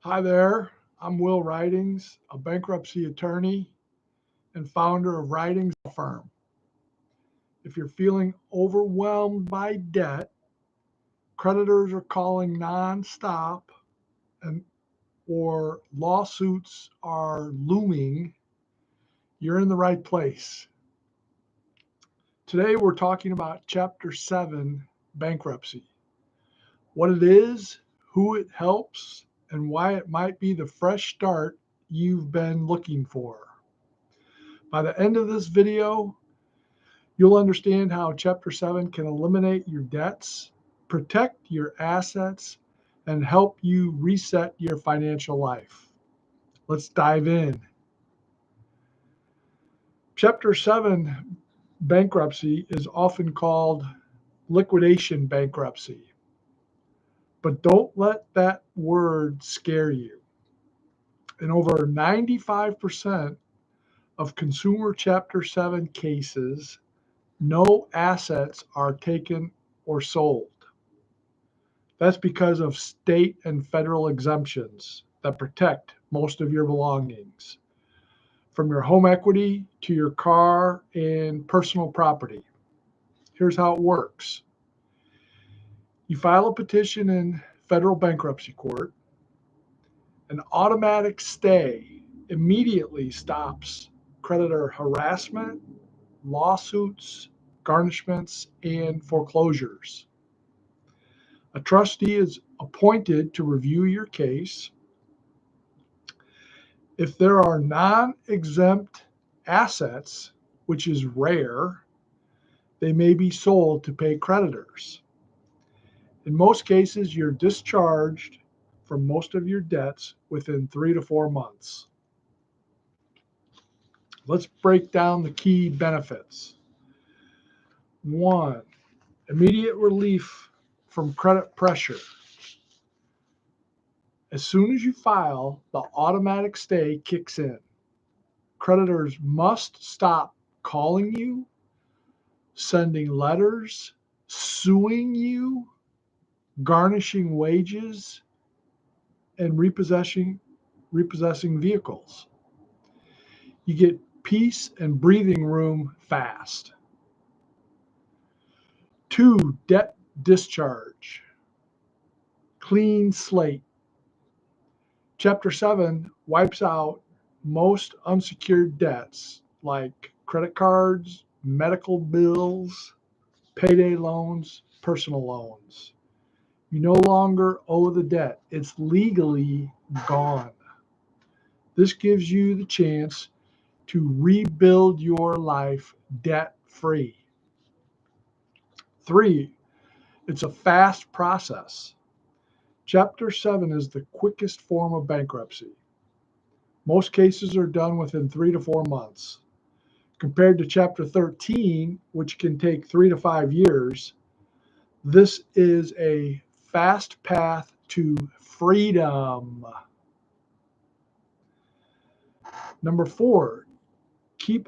Hi there. I'm Will Ridings, a bankruptcy attorney and founder of Ridings Law Firm. If you're feeling overwhelmed by debt, creditors are calling nonstop, and or lawsuits are looming, you're in the right place. Today we're talking about Chapter 7 bankruptcy. What it is, who it helps, and why it might be the fresh start you've been looking for. By the end of this video, you'll understand how Chapter 7 can eliminate your debts, protect your assets, and help you reset your financial life. Let's dive in. Chapter 7 bankruptcy is often called liquidation bankruptcy, but don't let that word scare you. In over 95% of consumer Chapter 7 cases, no assets are taken or sold. That's because of state and federal exemptions that protect most of your belongings, from your home equity to your car and personal property. Here's how it works. You file a petition in federal bankruptcy court. An automatic stay immediately stops creditor harassment, lawsuits, garnishments, and foreclosures. A trustee is appointed to review your case. If there are non-exempt assets, which is rare, they may be sold to pay creditors. In most cases, you're discharged from most of your debts within 3 to 4 months. Let's break down the key benefits. 1, immediate relief from credit pressure. As soon as you file, the automatic stay kicks in. Creditors must stop calling you, sending letters, suing you, garnishing wages, and repossessing vehicles. You get peace and breathing room fast. 2, debt discharge. Clean slate. Chapter 7 wipes out most unsecured debts like credit cards, medical bills, payday loans, personal loans. You no longer owe the debt. It's legally gone. This gives you the chance to rebuild your life debt-free. 3, it's a fast process. Chapter 7 is the quickest form of bankruptcy. Most cases are done within 3 to 4 months. Compared to Chapter 13, which can take 3 to 5 years, this is a fast path to freedom. Number 4, keep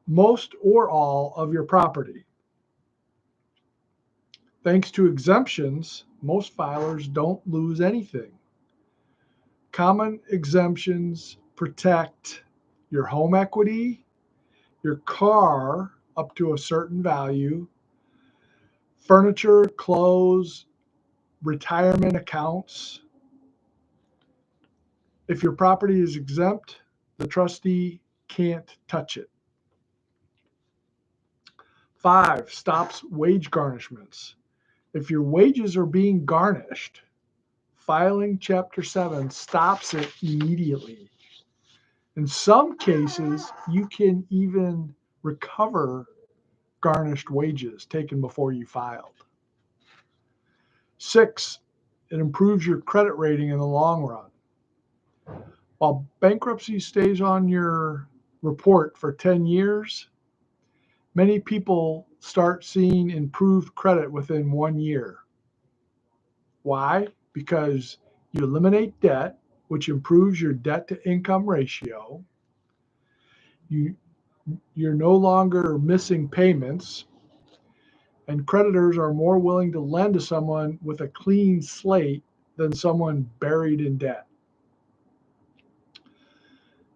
most or all of your property. Thanks to exemptions, most filers don't lose anything. Common exemptions protect your home equity, your car up to a certain value, furniture, clothes, retirement accounts. If your property is exempt, the trustee can't touch it. 5, stops wage garnishments. If your wages are being garnished, filing Chapter 7 stops it immediately. In some cases, you can even recover garnished wages taken before you filed. 6, it improves your credit rating in the long run. While bankruptcy stays on your report for 10 years, many people start seeing improved credit within 1 year. Why? Because you eliminate debt, which improves your debt to income ratio. You're no longer missing payments, and creditors are more willing to lend to someone with a clean slate than someone buried in debt.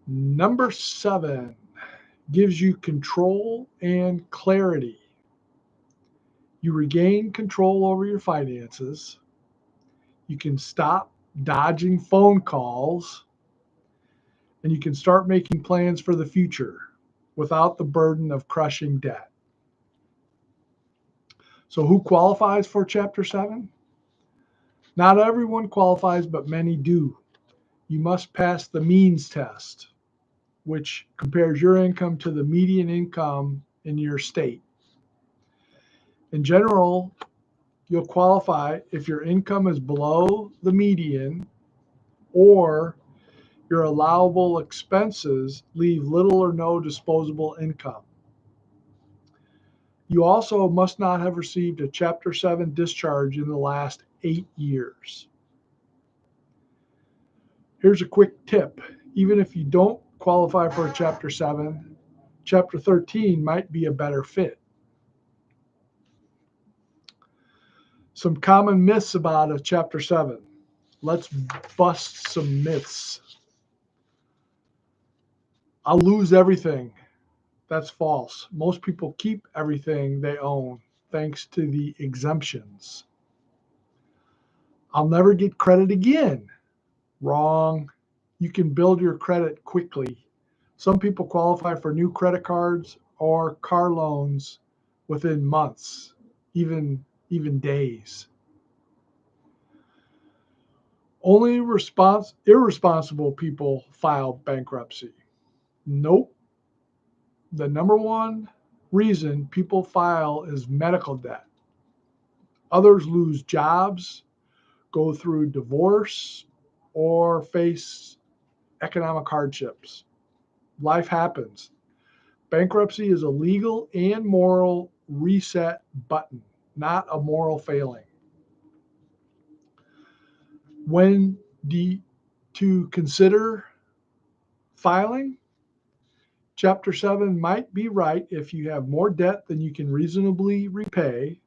Number 7 gives you control and clarity. You regain control over your finances. You can stop dodging phone calls, and you can start making plans for the future without the burden of crushing debt. So who qualifies for Chapter 7? Not everyone qualifies, but many do. You must pass the means test, which compares your income to the median income in your state. In general, you'll qualify if your income is below the median or your allowable expenses leave little or no disposable income. You also must not have received a Chapter 7 discharge in the last 8 years. Here's a quick tip. Even if you don't qualify for a Chapter 7, Chapter 13 might be a better fit. Some common myths about a Chapter 7. Let's bust some myths. I'll lose everything. That's false. Most people keep everything they own thanks to the exemptions. I'll never get credit again. Wrong. You can build your credit quickly. Some people qualify for new credit cards or car loans within months, even days. Only irresponsible people file bankruptcy. Nope. The number one reason people file is medical debt. Others lose jobs, go through divorce, or face economic hardships. Life happens. Bankruptcy is a legal and moral reset button, not a moral failing. When to consider filing? Chapter 7 might be right if you have more debt than you can reasonably repay.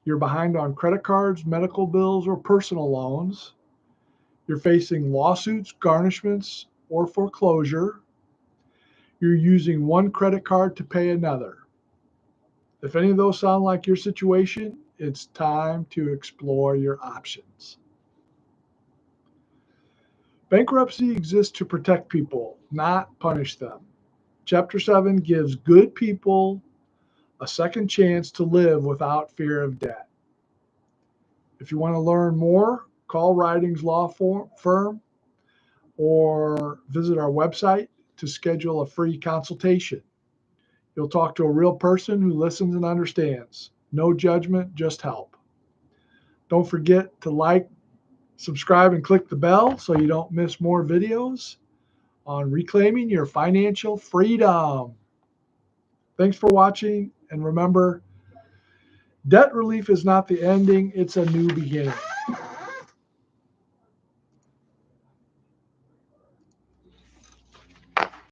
You're behind on credit cards, medical bills, or personal loans. You're facing lawsuits, garnishments, or foreclosure. You're using one credit card to pay another. If any of those sound like your situation, it's time to explore your options. Bankruptcy exists to protect people, not punish them. Chapter 7 gives good people a second chance to live without fear of debt. If you want to learn more, call Ridings Law Firm or visit our website to schedule a free consultation. You'll talk to a real person who listens and understands. No judgment, just help. Don't forget to like, subscribe, and click the bell so you don't miss more videos on reclaiming your financial freedom. Thanks for watching, and remember, debt relief is not the ending, it's a new beginning.